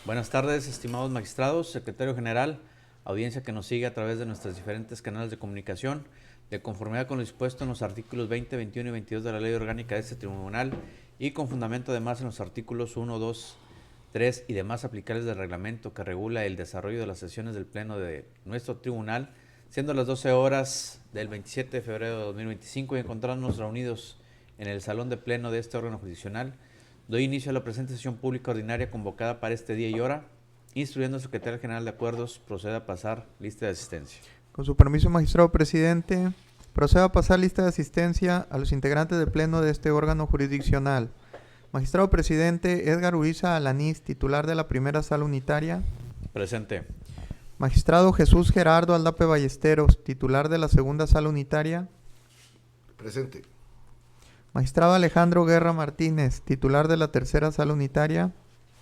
Buenas tardes, estimados magistrados, secretario general, audiencia que nos sigue a través de nuestros diferentes canales de comunicación, de conformidad con lo dispuesto en los artículos 20, 21 y 22 de la Ley Orgánica de este Tribunal y con fundamento además en los artículos 1, 2, 3 y demás aplicables del reglamento que regula el desarrollo de las sesiones del Pleno de nuestro Tribunal, siendo las 12 horas del 27 de febrero de 2025 y encontrarnos reunidos en el Salón de Pleno de este órgano jurisdiccional. Doy inicio a la presente sesión pública ordinaria convocada para este día y hora, instruyendo al secretario general de acuerdos proceda a pasar lista de asistencia. Con su permiso, magistrado presidente, procedo a pasar lista de asistencia a los integrantes del pleno de este órgano jurisdiccional. Magistrado presidente Edgar Uriza Alanís, titular de la primera sala unitaria. Presente. Magistrado Jesús Gerardo Aldape Ballesteros, titular de la segunda sala unitaria. Presente. Magistrado Alejandro Guerra Martínez, titular de la tercera sala unitaria.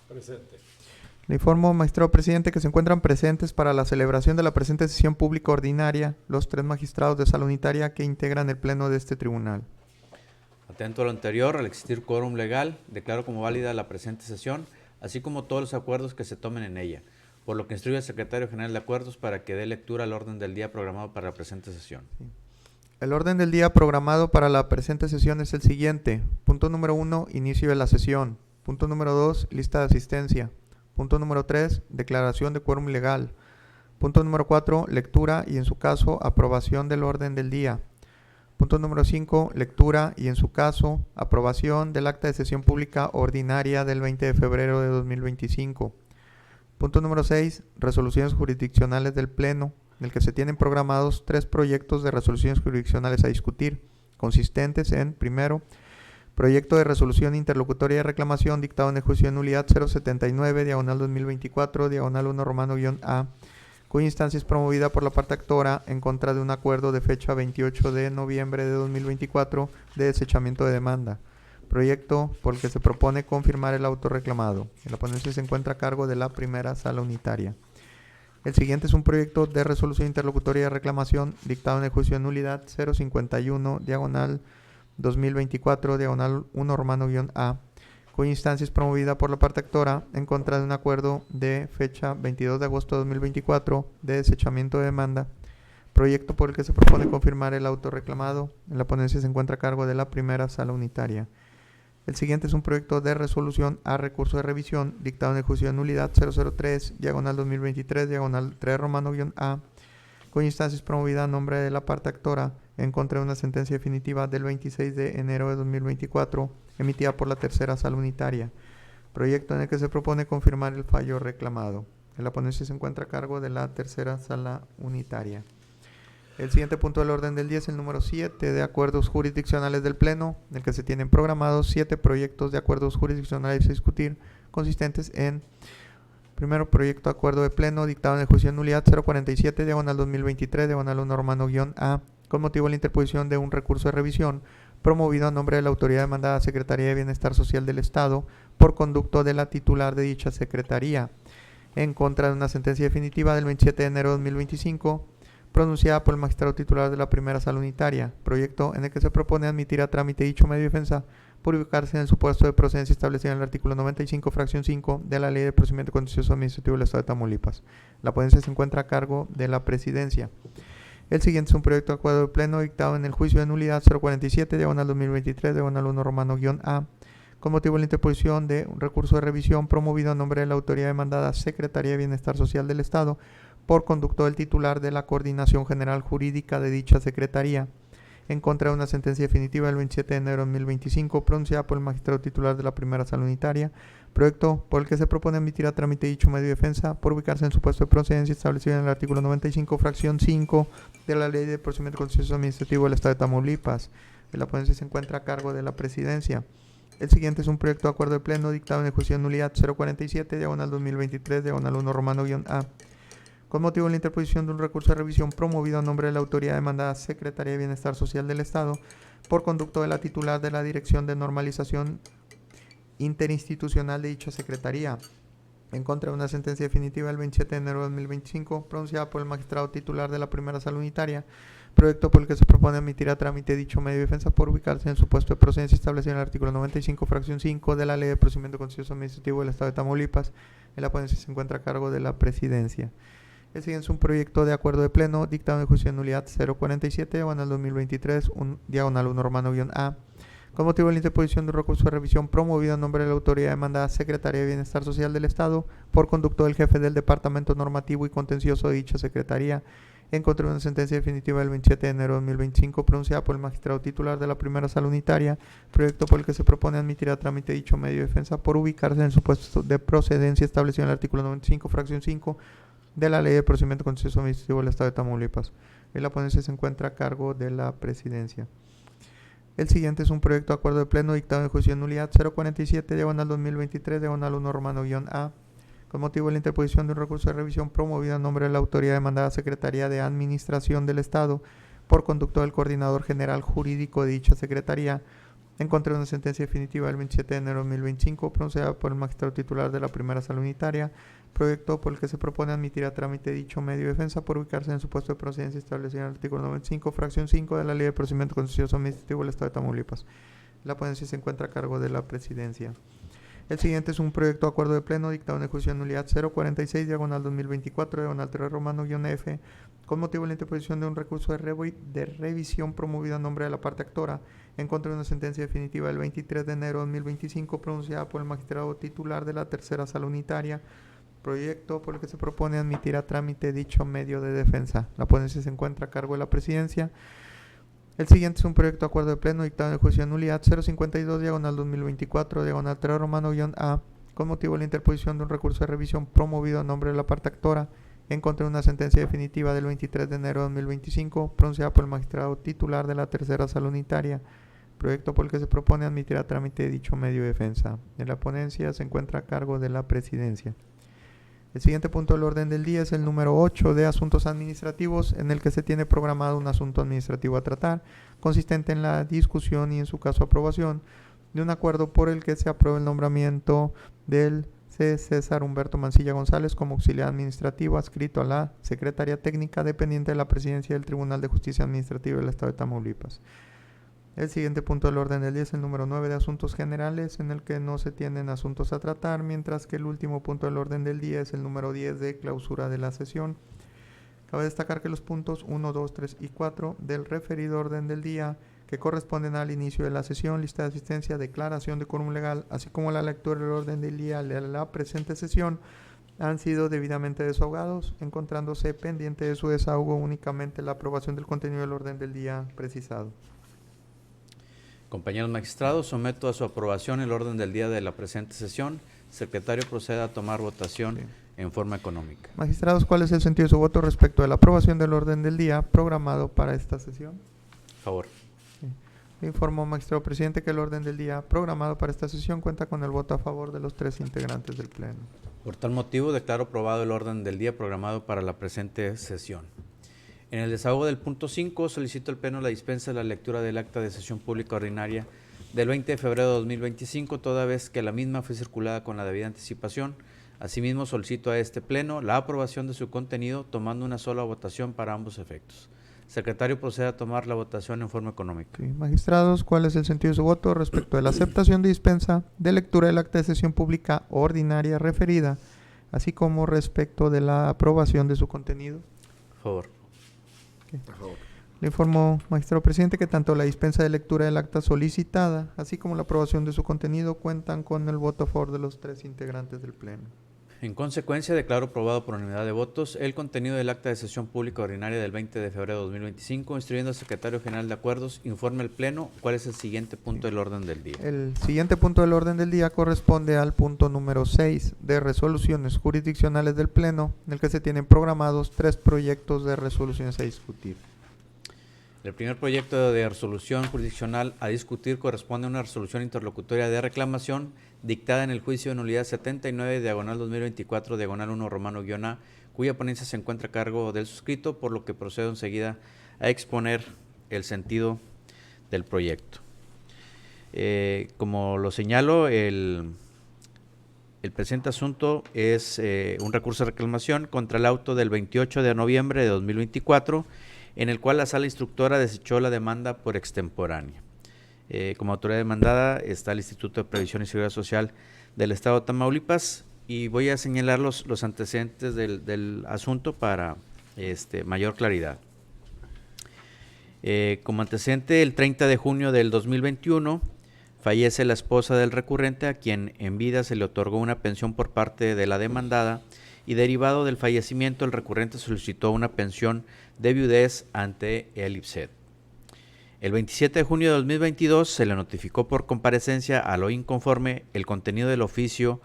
Presente. Le informo, magistrado presidente, que se encuentran presentes para la celebración de la presente sesión pública ordinaria los 3 magistrados de sala unitaria que integran el pleno de este tribunal. Atento a lo anterior, al existir quórum legal, declaro como válida la presente sesión, así como todos los acuerdos que se tomen en ella, por lo que instruyo al secretario general de acuerdos para que dé lectura al orden del día programado para la presente sesión. Sí. El orden del día programado para la presente sesión es el siguiente. Punto número 1, inicio de la sesión. Punto número 2, lista de asistencia. Punto número 3, declaración de quórum legal. Punto número 4, lectura y en su caso aprobación del orden del día. Punto número 5, lectura y en su caso aprobación del acta de sesión pública ordinaria del 20 de febrero de 2025. Punto número 6, resoluciones jurisdiccionales del pleno, en el que se tienen programados 3 proyectos de resoluciones jurisdiccionales a discutir, consistentes en, primero, proyecto de resolución interlocutoria de reclamación dictado en el juicio de nulidad 079, diagonal 2024, diagonal 1 romano-A, cuya instancia es promovida por la parte actora en contra de un acuerdo de fecha 28 de noviembre de 2024 de desechamiento de demanda. Proyecto por el que se propone confirmar el auto reclamado. En la ponencia se encuentra a cargo de la primera sala unitaria. El siguiente es un proyecto de resolución interlocutoria de reclamación dictado en el juicio de nulidad 051, diagonal 2024, diagonal 1 romano-A, cuya instancia es promovida por la parte actora en contra de un acuerdo de fecha 22 de agosto de 2024 de desechamiento de demanda. Proyecto por el que se propone confirmar el auto reclamado. En la ponencia se encuentra a cargo de la primera sala unitaria. El siguiente es un proyecto de resolución a recurso de revisión dictado en el juicio de nulidad 003, diagonal 2023, diagonal 3 romano-A, cuya instancia es promovida a nombre de la parte actora en contra de una sentencia definitiva del 26 de enero de 2024 emitida por la tercera sala unitaria. Proyecto en el que se propone confirmar el fallo reclamado. En la ponencia se encuentra a cargo de la tercera sala unitaria. El siguiente punto del orden del día es el número 7 de acuerdos jurisdiccionales del Pleno, en el que se tienen programados 7 proyectos de acuerdos jurisdiccionales a discutir, consistentes en: primero, proyecto de acuerdo de Pleno dictado en el juicio de nulidad 047, diagonal 2023, diagonal 1 romano-A, con motivo de la interposición de un recurso de revisión promovido a nombre de la autoridad demandada Secretaría de Bienestar Social del Estado por conducto de la titular de dicha Secretaría, en contra de una sentencia definitiva del 27 de enero de 2025, pronunciada por el magistrado titular de la primera sala unitaria, proyecto en el que se propone admitir a trámite dicho medio de defensa por ubicarse en el supuesto de procedencia establecido en el artículo 95, fracción 5 de la Ley de Procedimiento Contencioso Administrativo del Estado de Tamaulipas. La ponencia se encuentra a cargo de la presidencia. El siguiente es un proyecto de acuerdo de pleno dictado en el juicio de nulidad 047, diagonal 2023, diagonal 1 romano-A, con motivo de la interposición de un recurso de revisión promovido a nombre de la autoridad demandada Secretaría de Bienestar Social del Estado por conducto del titular de la Coordinación General Jurídica de dicha Secretaría, en contra de una sentencia definitiva del 27 de enero de 2025, pronunciada por el magistrado titular de la primera sala unitaria, proyecto por el que se propone admitir a trámite dicho medio de defensa por ubicarse en su puesto de procedencia establecido en el artículo 95, fracción 5 de la Ley de Procedimiento Contencioso Administrativo del Estado de Tamaulipas. La ponencia se encuentra a cargo de la presidencia. El siguiente es un proyecto de acuerdo de pleno dictado en el juicio de nulidad 047, diagonal 2023, diagonal 1 romano-A, con motivo de la interposición de un recurso de revisión promovido a nombre de la autoridad demandada Secretaría de Bienestar Social del Estado por conducto de la titular de la Dirección de Normalización Interinstitucional de dicha Secretaría, en contra de una sentencia definitiva del 27 de enero de 2025 pronunciada por el magistrado titular de la primera sala unitaria, proyecto por el que se propone admitir a trámite dicho medio de defensa por ubicarse en el supuesto de procedencia establecido en el artículo 95, fracción 5 de la Ley de Procedimiento Contencioso Administrativo del Estado de Tamaulipas. En la ponencia se encuentra a cargo de la Presidencia. El siguiente es un proyecto de acuerdo de pleno dictado en juicio de nulidad 047, diagonal 2023, diagonal 1 romano-A, con motivo de la interposición de un recurso de revisión promovido en nombre de la autoridad demandada Secretaría de Bienestar Social del Estado por conducto del jefe del Departamento Normativo y Contencioso de dicha Secretaría en contra de una sentencia definitiva del 27 de enero de 2025 pronunciada por el magistrado titular de la Primera Sala Unitaria, proyecto por el que se propone admitir a trámite dicho medio de defensa por ubicarse en el supuesto de procedencia establecido en el artículo 95, fracción 5 de la Ley de Procedimiento Contencioso Administrativo del Estado de Tamaulipas. En la ponencia se encuentra a cargo de la Presidencia. El siguiente es un proyecto de acuerdo de pleno dictado en juicio de nulidad 047, diagonal 2023, diagonal 1 romano-A, con motivo de la interposición de un recurso de revisión promovido en nombre de la autoridad demandada Secretaría de Administración del Estado por conducto del coordinador general jurídico de dicha Secretaría en contra de una sentencia definitiva del 27 de enero de 2025 pronunciada por el magistrado titular de la Primera Sala Unitaria, proyecto por el que se propone admitir a trámite dicho medio de defensa por ubicarse en su puesto de procedencia establecido en el artículo 95, fracción 5 de la Ley de Procedimiento Contencioso Administrativo del Estado de Tamaulipas. La ponencia se encuentra a cargo de la Presidencia. El siguiente es un proyecto de acuerdo de pleno dictado en el juicio de nulidad 046, diagonal 2024, diagonal 3 romano-F, con motivo de la interposición de un recurso de revisión promovido a nombre de la parte actora en contra de una sentencia definitiva del 23 de enero de 2025 pronunciada por el magistrado titular de la Tercera Sala Unitaria, proyecto por el que se propone admitir a trámite dicho medio de defensa. La ponencia se encuentra a cargo de la Presidencia. El siguiente es un proyecto de acuerdo de pleno dictado en el juicio de nulidad 052, diagonal 2024, diagonal 3 romano-A, con motivo de la interposición de un recurso de revisión promovido a nombre de la parte actora en contra de una sentencia definitiva del 23 de enero de 2025 pronunciada por el magistrado titular de la Tercera Sala Unitaria, proyecto por el que se propone admitir a trámite dicho medio de defensa. En la ponencia se encuentra a cargo de la Presidencia. El siguiente punto del orden del día es el número 8 de asuntos administrativos, en el que se tiene programado un asunto administrativo a tratar, consistente en la discusión y en su caso aprobación de un acuerdo por el que se apruebe el nombramiento del C. César Humberto Mancilla González como auxiliar administrativo adscrito a la Secretaría Técnica dependiente de la Presidencia del Tribunal de Justicia Administrativa del Estado de Tamaulipas. El siguiente punto del orden del día es el número 9 de asuntos generales, en el que no se tienen asuntos a tratar, mientras que el último punto del orden del día es el número 10 de clausura de la sesión. Cabe destacar que los puntos 1, 2, 3 y 4 del referido orden del día, que corresponden al inicio de la sesión, lista de asistencia, declaración de quórum legal, así como la lectura del orden del día de la presente sesión, han sido debidamente desahogados, encontrándose pendiente de su desahogo únicamente la aprobación del contenido del orden del día precisado. Compañeros magistrados, someto a su aprobación el orden del día de la presente sesión. Secretario, proceda a tomar votación en forma económica. Magistrados, ¿cuál es el sentido de su voto respecto a la aprobación del orden del día programado para esta sesión? Favor. Le informo, magistrado presidente, que el orden del día programado para esta sesión cuenta con el voto a favor de los 3 integrantes del Pleno. Por tal motivo, declaro aprobado el orden del día programado para la presente sesión. En el desahogo del punto 5, solicito al Pleno la dispensa de la lectura del acta de sesión pública ordinaria del 20 de febrero de 2025, toda vez que la misma fue circulada con la debida anticipación. Asimismo, solicito a este Pleno la aprobación de su contenido, tomando una sola votación para ambos efectos. Secretario, proceda a tomar la votación en forma económica. Sí, magistrados, ¿cuál es el sentido de su voto respecto de la aceptación de dispensa de lectura del acta de sesión pública ordinaria referida, así como respecto de la aprobación de su contenido? Favor. Okay. A favor. Le informo, magistrado presidente, que tanto la dispensa de lectura del acta solicitada, así como la aprobación de su contenido, cuentan con el voto a favor de los 3 integrantes del Pleno. En consecuencia, declaro aprobado por unanimidad de votos el contenido del acta de sesión pública ordinaria del 20 de febrero de 2025, instruyendo al Secretario General de Acuerdos, informe al Pleno cuál es el siguiente punto del orden del día. El siguiente punto del orden del día corresponde al punto número 6 de resoluciones jurisdiccionales del Pleno, en el que se tienen programados 3 proyectos de resoluciones a discutir. El primer proyecto de resolución jurisdiccional a discutir corresponde a una resolución interlocutoria de reclamación dictada en el juicio de nulidad 79, diagonal 2024, diagonal 1 romano-A, cuya ponencia se encuentra a cargo del suscrito, por lo que procedo enseguida a exponer el sentido del proyecto. Como lo señalo, el presente asunto es un recurso de reclamación contra el auto del 28 de noviembre de 2024, en el cual la sala instructora desechó la demanda por extemporánea. Como autoridad demandada está el Instituto de Previsión y Seguridad Social del Estado de Tamaulipas, y voy a señalar los antecedentes del asunto para mayor claridad. Como antecedente, el 30 de junio del 2021 fallece la esposa del recurrente, a quien en vida se le otorgó una pensión por parte de la demandada, y derivado del fallecimiento el recurrente solicitó una pensión de viudez ante el IPSED. El 27 de junio de 2022 se le notificó por comparecencia al hoy inconforme el contenido del oficio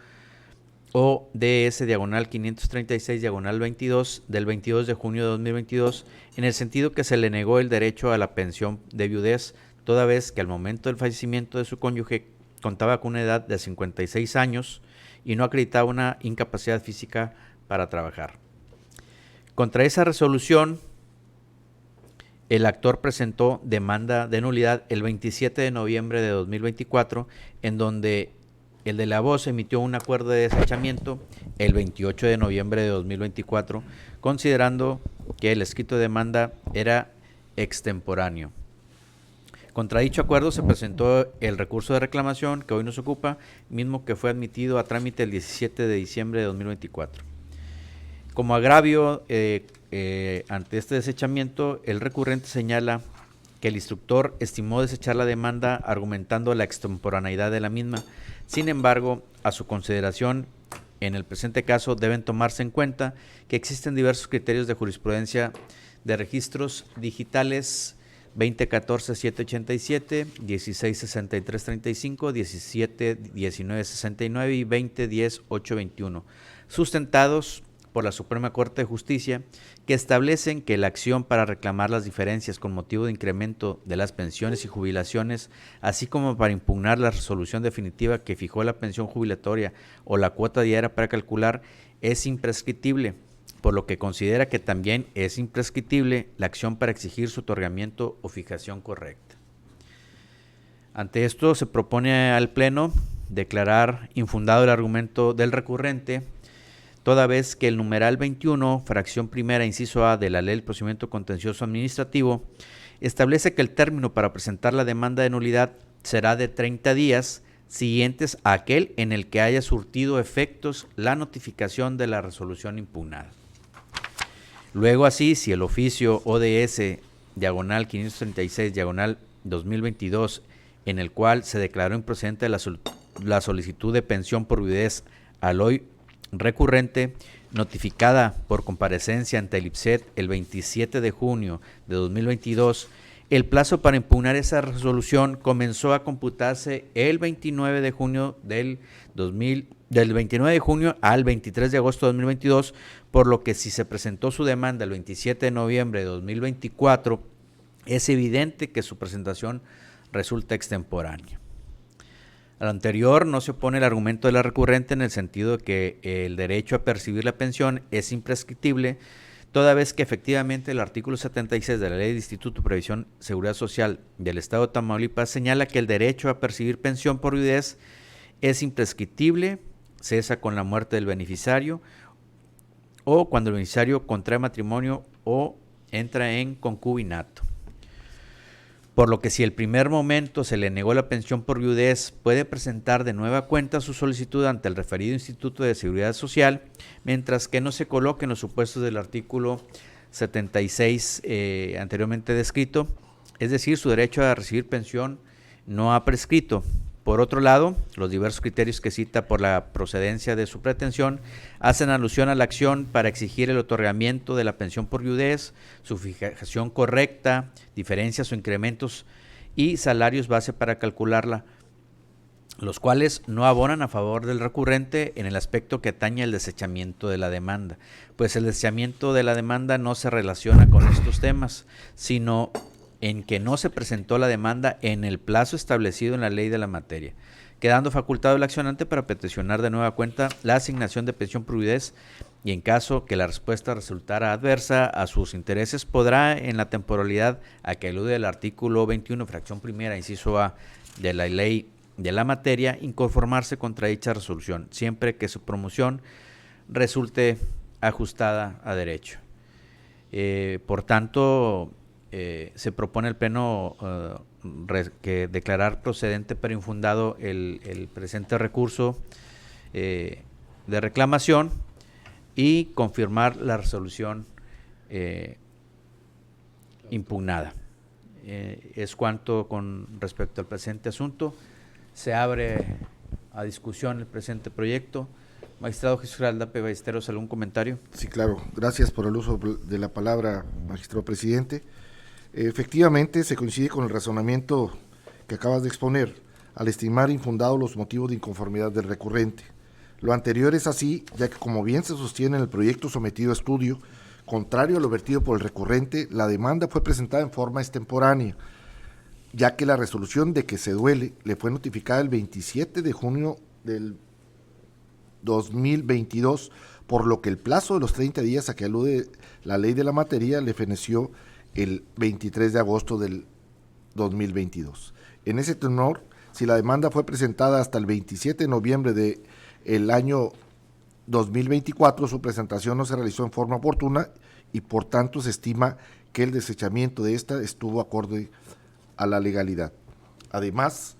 ODS/536/22 del 22 de junio de 2022, en el sentido que se le negó el derecho a la pensión de viudez, toda vez que al momento del fallecimiento de su cónyuge contaba con una edad de 56 años y no acreditaba una incapacidad física para trabajar. Contra esa resolución, el actor presentó demanda de nulidad el 27 de noviembre de 2024, en donde el de la voz emitió un acuerdo de desechamiento el 28 de noviembre de 2024, considerando que el escrito de demanda era extemporáneo. Contra dicho acuerdo se presentó el recurso de reclamación que hoy nos ocupa, mismo que fue admitido a trámite el 17 de diciembre de 2024. Como agravio ante este desechamiento, el recurrente señala que el instructor estimó desechar la demanda argumentando la extemporaneidad de la misma. Sin embargo, a su consideración, en el presente caso deben tomarse en cuenta que existen diversos criterios de jurisprudencia de registros digitales 2014-787, 1663-35, 17-1969 y 20-10-821, sustentados por la Suprema Corte de Justicia, que establecen que la acción para reclamar las diferencias con motivo de incremento de las pensiones y jubilaciones, así como para impugnar la resolución definitiva que fijó la pensión jubilatoria o la cuota diaria para calcular, es imprescriptible, por lo que considera que también es imprescriptible la acción para exigir su otorgamiento o fijación correcta. Ante esto, se propone al Pleno declarar infundado el argumento del recurrente, toda vez que el numeral 21, fracción primera, inciso A de la Ley del Procedimiento Contencioso Administrativo, establece que el término para presentar la demanda de nulidad será de 30 días siguientes a aquel en el que haya surtido efectos la notificación de la resolución impugnada. Luego así, si el oficio ODS/536/2022, en el cual se declaró improcedente la solicitud de pensión por viudez al hoy recurrente, notificada por comparecencia ante el IPSED el 27 de junio de 2022, el plazo para impugnar esa resolución comenzó a computarse el 29 de junio del 29 de junio al 23 de agosto de 2022, por lo que si se presentó su demanda el 27 de noviembre de 2024, es evidente que su presentación resulta extemporánea. A lo anterior no se opone el argumento de la recurrente en el sentido de que el derecho a percibir la pensión es imprescriptible, toda vez que efectivamente el artículo 76 de la Ley del Instituto de Previsión y Seguridad Social del Estado de Tamaulipas señala que el derecho a percibir pensión por viudez es imprescriptible, cesa con la muerte del beneficiario o cuando el beneficiario contrae matrimonio o entra en concubinato. Por lo que si el primer momento se le negó la pensión por viudez, puede presentar de nueva cuenta su solicitud ante el referido Instituto de Seguridad Social, mientras que no se coloquen los supuestos del artículo 76 anteriormente descrito, es decir, su derecho a recibir pensión no ha prescrito. Por otro lado, los diversos criterios que cita por la procedencia de su pretensión hacen alusión a la acción para exigir el otorgamiento de la pensión por viudez, su fijación correcta, diferencias o incrementos y salarios base para calcularla, los cuales no abonan a favor del recurrente en el aspecto que atañe al desechamiento de la demanda, pues el desechamiento de la demanda no se relaciona con estos temas, sino en que no se presentó la demanda en el plazo establecido en la ley de la materia, quedando facultado el accionante para peticionar de nueva cuenta la asignación de pensión por viudez, y en caso que la respuesta resultara adversa a sus intereses, podrá, en la temporalidad a que alude el artículo 21, fracción primera, inciso A de la ley de la materia, inconformarse contra dicha resolución, siempre que su promoción resulte ajustada a derecho. Por tanto, se propone al Pleno que declarar procedente pero infundado el presente recurso de reclamación y confirmar la resolución impugnada. Es cuanto con respecto al presente asunto. Se abre a discusión el presente proyecto. Magistrado Jesús Aldape Ballesteros, ¿algún comentario? Sí, claro. Gracias por el uso de la palabra, magistrado presidente. Efectivamente, se coincide con el razonamiento que acabas de exponer al estimar infundados los motivos de inconformidad del recurrente. Lo anterior es así, ya que como bien se sostiene en el proyecto sometido a estudio, contrario a lo vertido por el recurrente, la demanda fue presentada en forma extemporánea, ya que la resolución de que se duele le fue notificada el 27 de junio del 2022, por lo que el plazo de los 30 días a que alude la ley de la materia le feneció el 23 de agosto del 2022. En ese tenor, si la demanda fue presentada hasta el 27 de noviembre del año 2024, su presentación no se realizó en forma oportuna y por tanto se estima que el desechamiento de esta estuvo acorde a la legalidad. Además,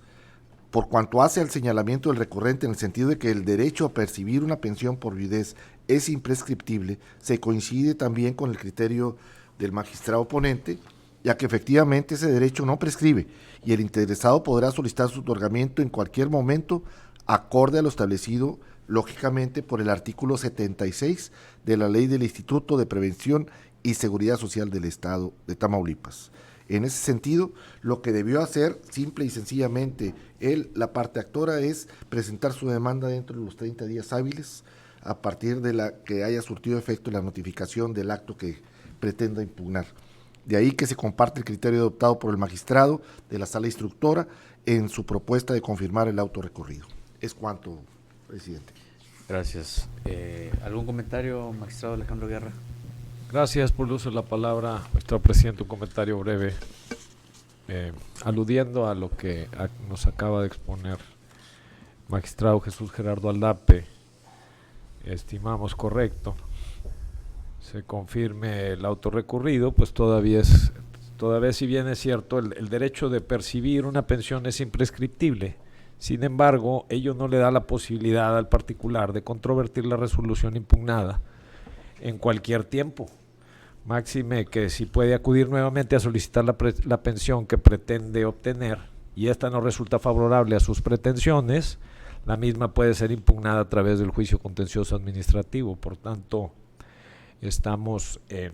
por cuanto hace al señalamiento del recurrente en el sentido de que el derecho a percibir una pensión por viudez es imprescriptible, se coincide también con el criterio del magistrado ponente, ya que efectivamente ese derecho no prescribe y el interesado podrá solicitar su otorgamiento en cualquier momento acorde a lo establecido lógicamente por el artículo 76 de la Ley del Instituto de Prevención y Seguridad Social del Estado de Tamaulipas. En ese sentido, lo que debió hacer, simple y sencillamente, la parte actora, es presentar su demanda dentro de los 30 días hábiles, a partir de la que haya surtido efecto la notificación del acto que pretenda impugnar. De ahí que se comparte el criterio adoptado por el magistrado de la sala instructora en su propuesta de confirmar el auto recorrido. Es cuanto, presidente. Gracias. ¿Algún comentario, magistrado Alejandro Guerra? Gracias por el uso de la palabra, magistrado presidente. Un comentario breve, aludiendo a lo que nos acaba de exponer magistrado Jesús Gerardo Aldape. Estimamos correcto se confirme el auto recurrido, pues todavía si bien es cierto, el derecho de percibir una pensión es imprescriptible. Sin embargo, ello no le da la posibilidad al particular de controvertir la resolución impugnada en cualquier tiempo. Máxime que si puede acudir nuevamente a solicitar la pensión que pretende obtener y esta no resulta favorable a sus pretensiones, la misma puede ser impugnada a través del juicio contencioso administrativo. Por tanto, estamos en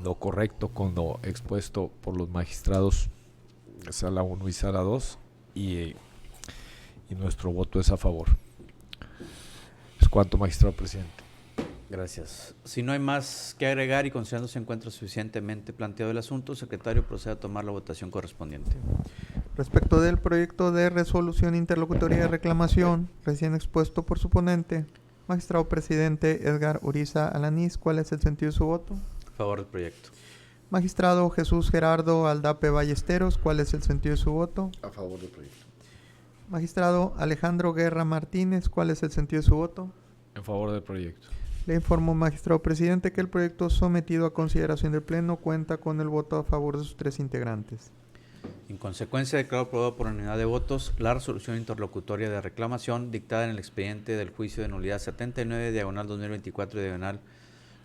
lo correcto con lo expuesto por los magistrados Sala 1 y Sala 2 y nuestro voto es a favor. Es cuanto, magistrado presidente. Gracias. Si no hay más que agregar y considerando se encuentra suficientemente planteado el asunto, secretario, procede a tomar la votación correspondiente. Respecto del proyecto de resolución interlocutoria de reclamación, recién expuesto por su ponente, magistrado presidente Edgar Uriza Alanís, ¿cuál es el sentido de su voto? A favor del proyecto. Magistrado Jesús Gerardo Aldape Ballesteros, ¿cuál es el sentido de su voto? A favor del proyecto. Magistrado Alejandro Guerra Martínez, ¿cuál es el sentido de su voto? En favor del proyecto. Le informo, magistrado presidente, que el proyecto sometido a consideración del Pleno cuenta con el voto a favor de sus 3 integrantes. En consecuencia, declaro aprobado por unanimidad de votos la resolución interlocutoria de reclamación dictada en el expediente del juicio de nulidad 79, diagonal 2024, diagonal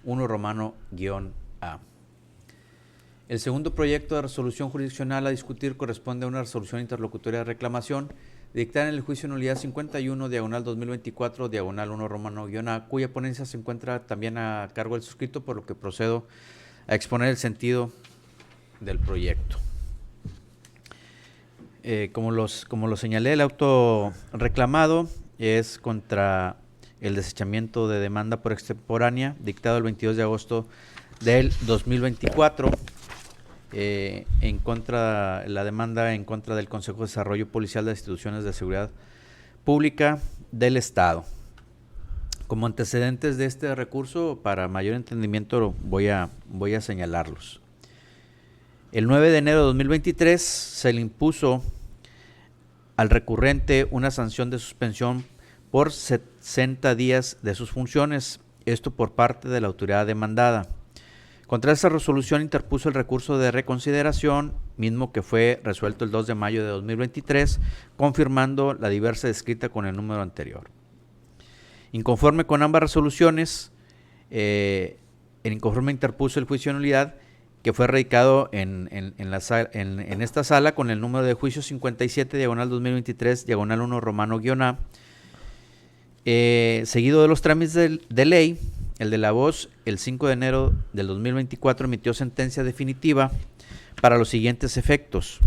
1 romano-A. El segundo proyecto de resolución jurisdiccional a discutir corresponde a una resolución interlocutoria de reclamación dictada en el juicio de nulidad 51, diagonal 2024, diagonal 1 romano-A, cuya ponencia se encuentra también a cargo del suscrito, por lo que procedo a exponer el sentido del proyecto. Como lo señalé, el auto reclamado es contra el desechamiento de demanda por extemporánea dictado el 22 de agosto del 2024 la demanda en contra del Consejo de Desarrollo Policial de las Instituciones de Seguridad Pública del Estado. Como antecedentes de este recurso, para mayor entendimiento voy a señalarlos. El 9 de enero de 2023 se le impuso al recurrente una sanción de suspensión por 60 días de sus funciones, esto por parte de la autoridad demandada. Contra esa resolución interpuso el recurso de reconsideración, mismo que fue resuelto el 2 de mayo de 2023, confirmando la diversa descrita con el número anterior. Inconforme con ambas resoluciones, el inconforme interpuso el juicio de nulidad, que fue radicado en esta sala con el número de juicio 57, diagonal 2023, diagonal 1, romano _A. Seguido de los trámites de ley, el de la voz, el 5 de enero del 2024, emitió sentencia definitiva para los siguientes efectos.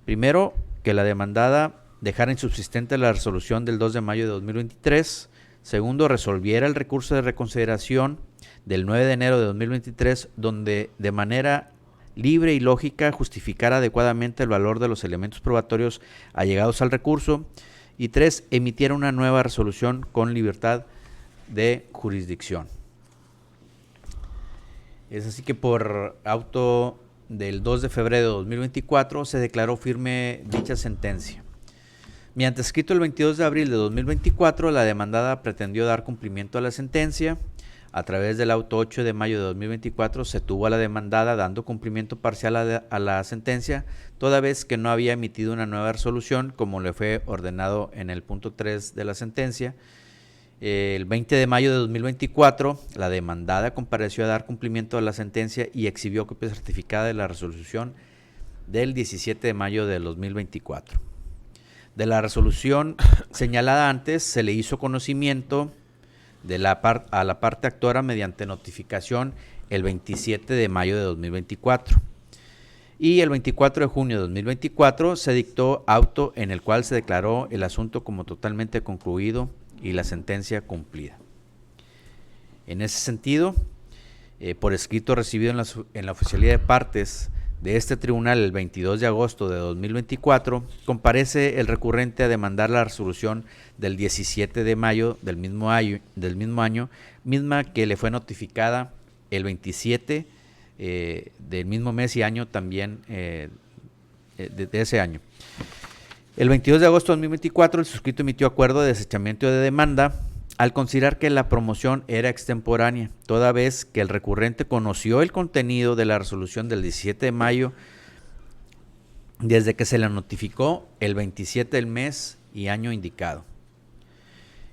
Primero, que la demandada dejara insubsistente la resolución del 2 de mayo de 2023. Segundo, resolviera el recurso de reconsideración del 9 de enero de 2023, donde de manera libre y lógica justificara adecuadamente el valor de los elementos probatorios allegados al recurso. Y 3, emitiera una nueva resolución con libertad de jurisdicción. Es así que por auto del 2 de febrero de 2024 se declaró firme dicha sentencia. Mediante escrito el 22 de abril de 2024, la demandada pretendió dar cumplimiento a la sentencia. A través del auto 8 de mayo de 2024 se tuvo a la demandada dando cumplimiento parcial a la sentencia, toda vez que no había emitido una nueva resolución como le fue ordenado en el punto 3 de la sentencia. El 20 de mayo de 2024, la demandada compareció a dar cumplimiento a la sentencia y exhibió copia certificada de la resolución del 17 de mayo de 2024. De la resolución señalada antes, se le hizo conocimiento a la parte actora mediante notificación el 27 de mayo de 2024. Y el 24 de junio de 2024 se dictó auto en el cual se declaró el asunto como totalmente concluido y la sentencia cumplida. En ese sentido, por escrito recibido en la oficialía de partes de este tribunal el 22 de agosto de 2024, comparece el recurrente a demandar la resolución del 17 de mayo del mismo año, misma que le fue notificada el 27 del mismo mes y año también de ese año. El 22 de agosto de 2024, el suscrito emitió acuerdo de desechamiento de demanda al considerar que la promoción era extemporánea, toda vez que el recurrente conoció el contenido de la resolución del 17 de mayo desde que se le notificó el 27 del mes y año indicado.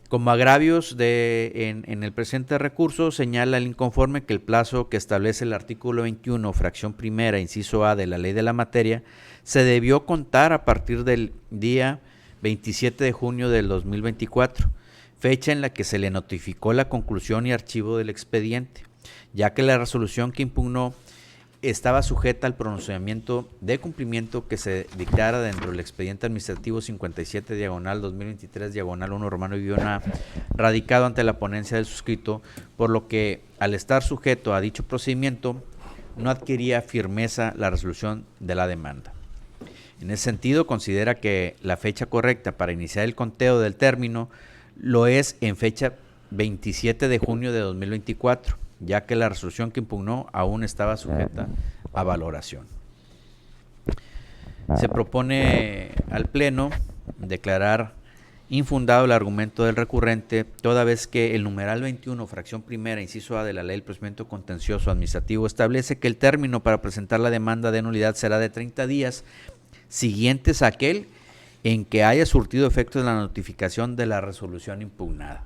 Como agravios en el presente recurso, señala el inconforme que el plazo que establece el artículo 21, fracción primera, inciso A de la ley de la materia, se debió contar a partir del día 27 de junio del 2024, fecha en la que se le notificó la conclusión y archivo del expediente, ya que la resolución que impugnó estaba sujeta al pronunciamiento de cumplimiento que se dictara dentro del expediente administrativo 57 diagonal 2023 diagonal 1 romano _A, radicado ante la ponencia del suscrito, por lo que al estar sujeto a dicho procedimiento no adquiría firmeza la resolución de la demanda. En ese sentido, considera que la fecha correcta para iniciar el conteo del término lo es en fecha 27 de junio de 2024, ya que la resolución que impugnó aún estaba sujeta a valoración. Se propone al Pleno declarar infundado el argumento del recurrente, toda vez que el numeral 21, fracción primera, inciso A de la Ley del Procedimiento Contencioso Administrativo establece que el término para presentar la demanda de nulidad será de 30 días siguientes a aquel en que haya surtido efectos la notificación de la resolución impugnada.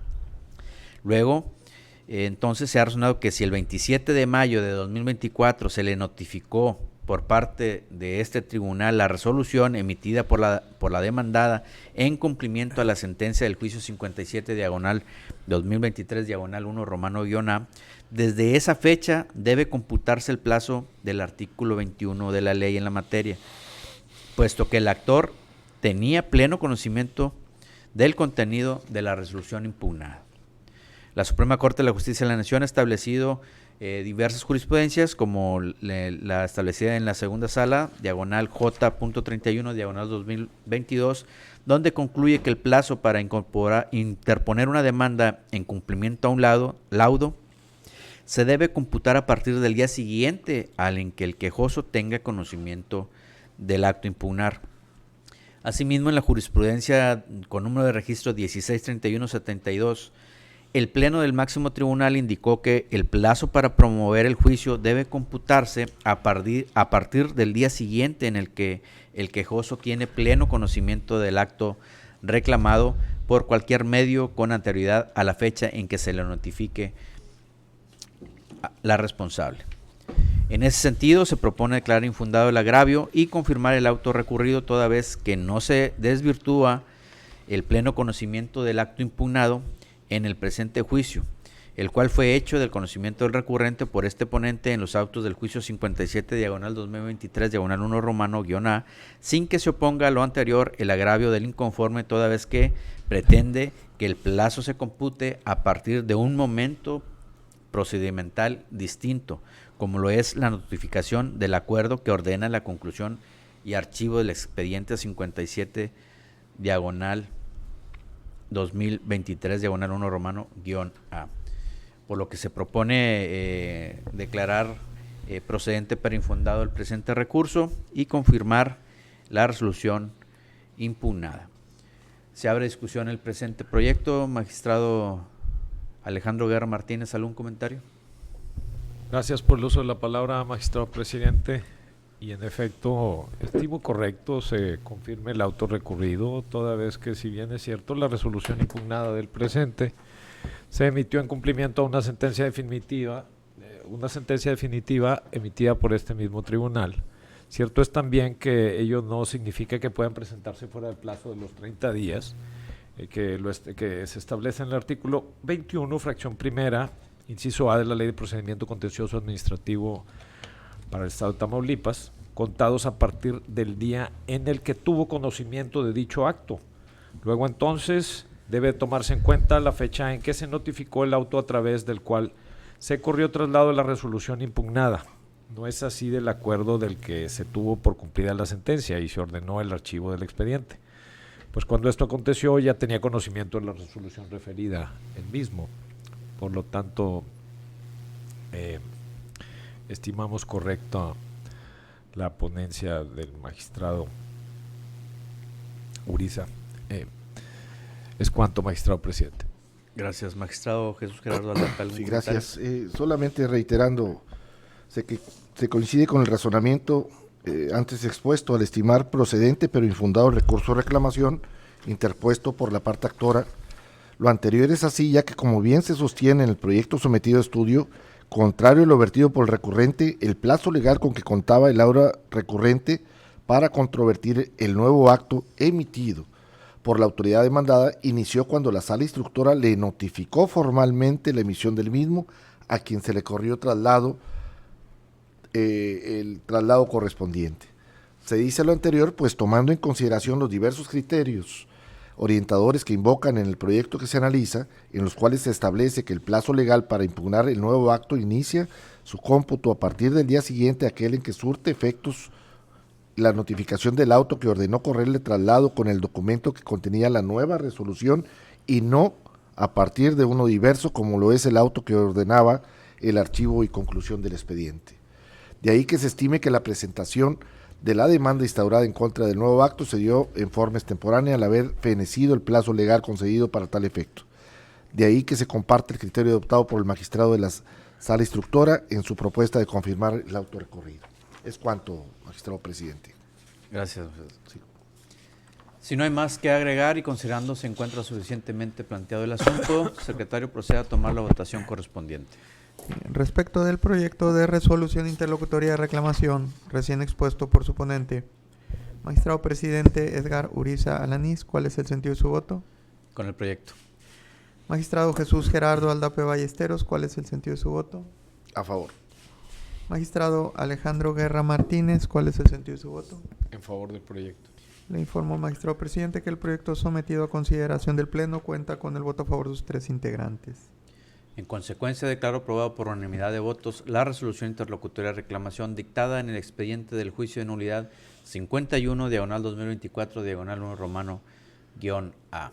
Luego, entonces se ha razonado que si el 27 de mayo de 2024 se le notificó por parte de este tribunal la resolución emitida por la demandada en cumplimiento a la sentencia del juicio 57 diagonal 2023 diagonal 1 romano _A, desde esa fecha debe computarse el plazo del artículo 21 de la ley en la materia, puesto que el actor tenía pleno conocimiento del contenido de la resolución impugnada. La Suprema Corte de la Justicia de la Nación ha establecido diversas jurisprudencias, como la establecida en la segunda sala, diagonal J.31, diagonal 2022, donde concluye que el plazo para interponer una demanda en cumplimiento a un laudo se debe computar a partir del día siguiente al en que el quejoso tenga conocimiento del acto impugnar. Asimismo, en la jurisprudencia con número de registro 163172, el Pleno del máximo tribunal indicó que el plazo para promover el juicio debe computarse a partir del día siguiente en el que el quejoso tiene pleno conocimiento del acto reclamado por cualquier medio con anterioridad a la fecha en que se le notifique la responsable. En ese sentido, se propone declarar infundado el agravio y confirmar el auto recurrido toda vez que no se desvirtúa el pleno conocimiento del acto impugnado en el presente juicio, el cual fue hecho del conocimiento del recurrente por este ponente en los autos del juicio 57 diagonal 2023 diagonal 1 romano _A, sin que se oponga a lo anterior el agravio del inconforme, toda vez que pretende que el plazo se compute a partir de un momento procedimental distinto, como lo es la notificación del acuerdo que ordena la conclusión y archivo del expediente 57 diagonal 2023 diagonal 1 romano _A. Por lo que se propone declarar procedente pero infundado el presente recurso y confirmar la resolución impugnada. Se abre discusión el presente proyecto. Magistrado Alejandro Guerra Martínez, ¿algún comentario? Gracias por el uso de la palabra, magistrado presidente. Y en efecto, estimo correcto se confirme el auto recurrido, toda vez que, si bien es cierto, la resolución impugnada del presente se emitió en cumplimiento a una sentencia definitiva emitida por este mismo tribunal. Cierto es también que ello no significa que puedan presentarse fuera del plazo de los 30 días, que se establece en el artículo 21, fracción primera, inciso A de la Ley de Procedimiento Contencioso Administrativo para el Estado de Tamaulipas, contados a partir del día en el que tuvo conocimiento de dicho acto. Luego entonces debe tomarse en cuenta la fecha en que se notificó el auto a través del cual se corrió traslado de la resolución impugnada. No es así del acuerdo del que se tuvo por cumplida la sentencia y se ordenó el archivo del expediente. Pues cuando esto aconteció ya tenía conocimiento de la resolución referida el mismo. Por lo tanto, estimamos correcta la ponencia del magistrado Uriza. Es cuanto, magistrado presidente. Gracias, magistrado Jesús Gerardo Aldapa. Sí, gracias. Solamente reiterando, se coincide con el razonamiento antes expuesto al estimar procedente pero infundado el recurso de reclamación interpuesto por la parte actora. Lo anterior es así, ya que, como bien se sostiene en el proyecto sometido a estudio, contrario a lo vertido por el recurrente, el plazo legal con que contaba el aura recurrente para controvertir el nuevo acto emitido por la autoridad demandada inició cuando la sala instructora le notificó formalmente la emisión del mismo a quien se le corrió traslado, el traslado correspondiente. Se dice lo anterior, pues tomando en consideración los diversos criterios orientadores que invocan en el proyecto que se analiza, en los cuales se establece que el plazo legal para impugnar el nuevo acto inicia su cómputo a partir del día siguiente a aquel en que surte efectos la notificación del auto que ordenó correrle traslado con el documento que contenía la nueva resolución y no a partir de uno diverso como lo es el auto que ordenaba el archivo y conclusión del expediente. De ahí que se estime que la presentación de la demanda instaurada en contra del nuevo acto se dio en forma extemporánea al haber fenecido el plazo legal concedido para tal efecto. De ahí que se comparte el criterio adoptado por el magistrado de la sala instructora en su propuesta de confirmar el auto recorrido. Es cuanto, magistrado presidente. Gracias. Sí. Si no hay más que agregar y considerando se encuentra suficientemente planteado el asunto, secretario, proceda a tomar la votación correspondiente. Respecto del proyecto de resolución interlocutoria de reclamación recién expuesto por su ponente, magistrado presidente Edgar Uriza Alanís, ¿cuál es el sentido de su voto? Con el proyecto. Magistrado Jesús Gerardo Aldape Ballesteros, ¿cuál es el sentido de su voto? A favor. Magistrado Alejandro Guerra Martínez, ¿cuál es el sentido de su voto? En favor del proyecto. Le informo, magistrado presidente, que el proyecto sometido a consideración del Pleno cuenta con el voto a favor de sus 3 integrantes. En consecuencia, declaro aprobado por unanimidad de votos la resolución interlocutoria de reclamación dictada en el expediente del juicio de nulidad 51, diagonal 2024, diagonal 1 romano, _A.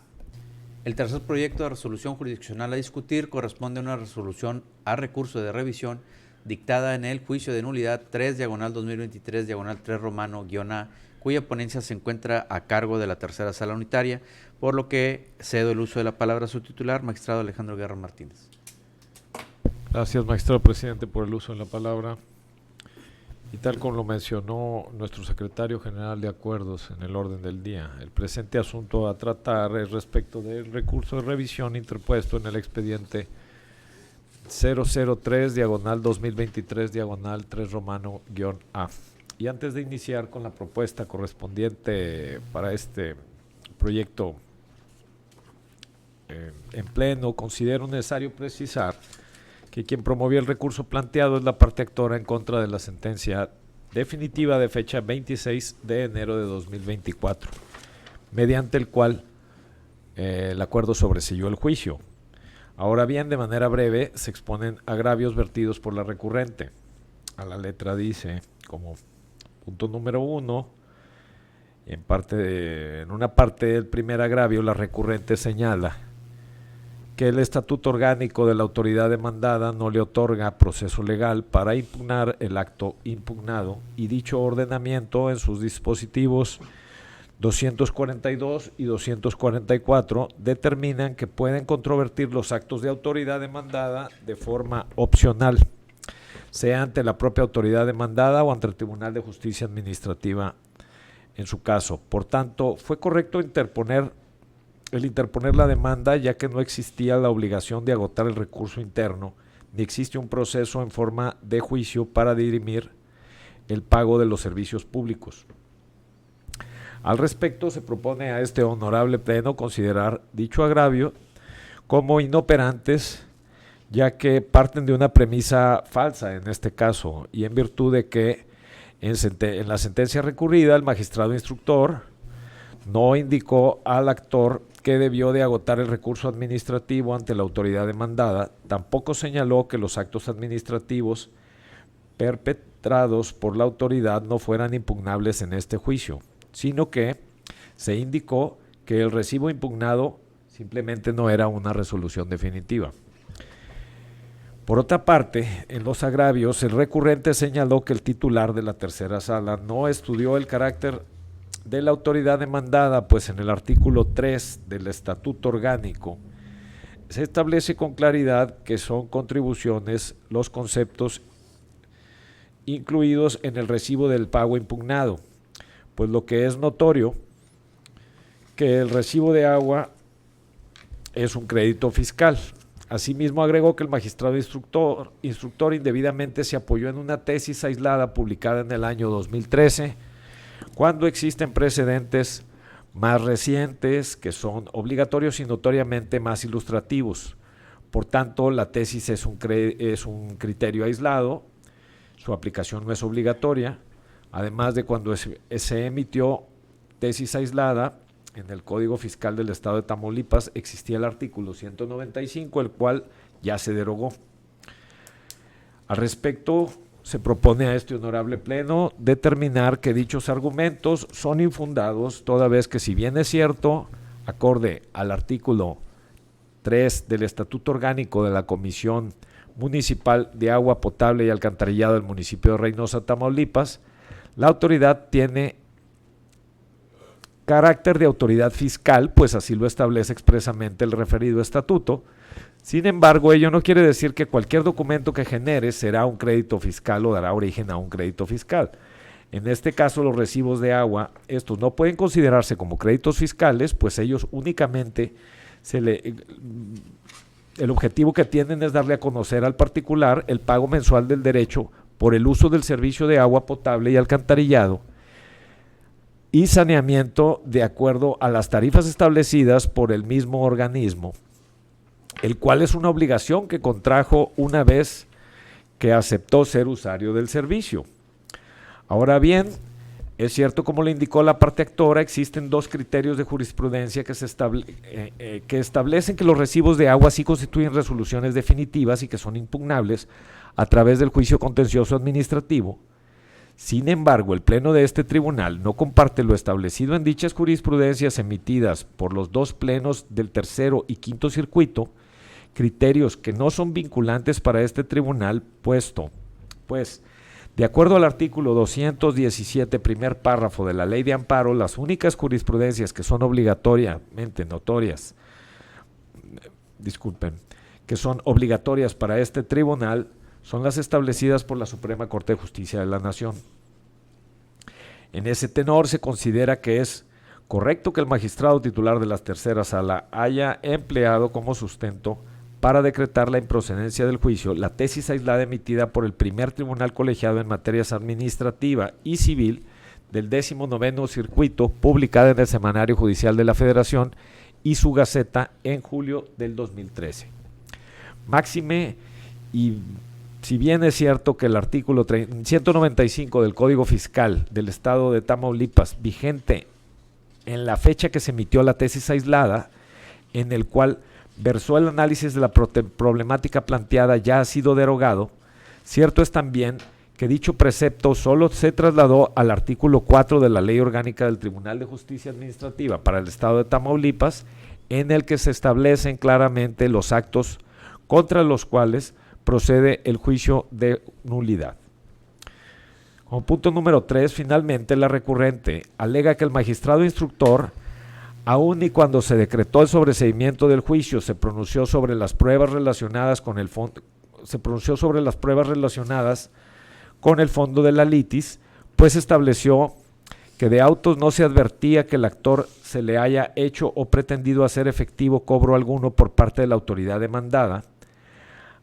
El tercer proyecto de resolución jurisdiccional a discutir corresponde a una resolución a recurso de revisión dictada en el juicio de nulidad 3, diagonal 2023, diagonal 3 romano, _A, cuya ponencia se encuentra a cargo de la tercera sala unitaria, por lo que cedo el uso de la palabra a su titular, magistrado Alejandro Guerra Martínez. Gracias, magistrado presidente, por el uso de la palabra. Y tal como lo mencionó nuestro secretario general de Acuerdos en el orden del día, el presente asunto a tratar es respecto del recurso de revisión interpuesto en el expediente 003/2023/3 romano-A. Y antes de iniciar con la propuesta correspondiente para este proyecto en pleno, considero necesario precisar que quien promovió el recurso planteado es la parte actora en contra de la sentencia definitiva de fecha 26 de enero de 2024, mediante el cual el acuerdo sobreseyó el juicio. Ahora bien, de manera breve, se exponen agravios vertidos por la recurrente. A la letra dice, como punto número 1, en una parte del primer agravio, la recurrente señala que el estatuto orgánico de la autoridad demandada no le otorga proceso legal para impugnar el acto impugnado, y dicho ordenamiento en sus dispositivos 242 y 244 determinan que pueden controvertir los actos de autoridad demandada de forma opcional, sea ante la propia autoridad demandada o ante el Tribunal de Justicia Administrativa en su caso. Por tanto, fue correcto interponer la demanda, ya que no existía la obligación de agotar el recurso interno, ni existe un proceso en forma de juicio para dirimir el pago de los servicios públicos. Al respecto, se propone a este honorable pleno considerar dicho agravio como inoperantes, ya que parten de una premisa falsa en este caso, y en virtud de que en la sentencia recurrida el magistrado instructor no indicó al actor que debió de agotar el recurso administrativo ante la autoridad demandada, tampoco señaló que los actos administrativos perpetrados por la autoridad no fueran impugnables en este juicio, sino que se indicó que el recibo impugnado simplemente no era una resolución definitiva. Por otra parte, en los agravios, el recurrente señaló que el titular de la tercera sala no estudió el carácter de la autoridad demandada, pues en el artículo 3 del Estatuto Orgánico se establece con claridad que son contribuciones los conceptos incluidos en el recibo del pago impugnado, pues lo que es notorio que el recibo de agua es un crédito fiscal. Asimismo, agregó que el magistrado instructor indebidamente se apoyó en una tesis aislada publicada en el año 2013, cuando existen precedentes más recientes que son obligatorios y notoriamente más ilustrativos. Por tanto, la tesis es un criterio aislado, su aplicación no es obligatoria, además de cuando se emitió tesis aislada, en el Código Fiscal del Estado de Tamaulipas existía el artículo 195, el cual ya se derogó. Al respecto, se propone a este honorable pleno determinar que dichos argumentos son infundados, toda vez que, si bien es cierto, acorde al artículo 3 del Estatuto Orgánico de la Comisión Municipal de Agua Potable y Alcantarillado del municipio de Reynosa, Tamaulipas, la autoridad tiene carácter de autoridad fiscal, pues así lo establece expresamente el referido estatuto. Sin embargo, ello no quiere decir que cualquier documento que genere será un crédito fiscal o dará origen a un crédito fiscal. En este caso, los recibos de agua, estos no pueden considerarse como créditos fiscales, pues ellos únicamente el objetivo que tienen es darle a conocer al particular el pago mensual del derecho por el uso del servicio de agua potable y alcantarillado y saneamiento de acuerdo a las tarifas establecidas por el mismo organismo, el cual es una obligación que contrajo una vez que aceptó ser usuario del servicio. Ahora bien, es cierto, como le indicó la parte actora, existen dos criterios de jurisprudencia que establecen que los recibos de agua sí constituyen resoluciones definitivas y que son impugnables a través del juicio contencioso administrativo. Sin embargo, el Pleno de este tribunal no comparte lo establecido en dichas jurisprudencias emitidas por los dos plenos del tercero y quinto circuito, criterios que no son vinculantes para este tribunal, pues De acuerdo al artículo 217, primer párrafo de la Ley de Amparo, las únicas jurisprudencias que son obligatoriamente notorias, que son obligatorias para este tribunal, son las establecidas por la Suprema Corte de Justicia de la Nación. En ese tenor se considera que es correcto que el magistrado titular de la tercera sala haya empleado como sustento para decretar la improcedencia del juicio la tesis aislada emitida por el primer tribunal colegiado en materias administrativa y civil del 19º Circuito, publicada en el Semanario Judicial de la Federación y su Gaceta en julio del 2013. Máxime, y si bien es cierto que el artículo 195 del Código Fiscal del Estado de Tamaulipas, vigente en la fecha que se emitió la tesis aislada, en el cual versó el análisis de la problemática planteada, ya ha sido derogado, cierto es también que dicho precepto solo se trasladó al artículo 4 de la Ley Orgánica del Tribunal de Justicia Administrativa para el Estado de Tamaulipas, en el que se establecen claramente los actos contra los cuales procede el juicio de nulidad. Como punto número 3, finalmente la recurrente alega que el magistrado instructor, aun y cuando se decretó el sobreseimiento del juicio, se pronunció sobre las pruebas relacionadas con el fondo, de la litis, pues estableció que de autos no se advertía que el actor se le haya hecho o pretendido hacer efectivo cobro alguno por parte de la autoridad demandada.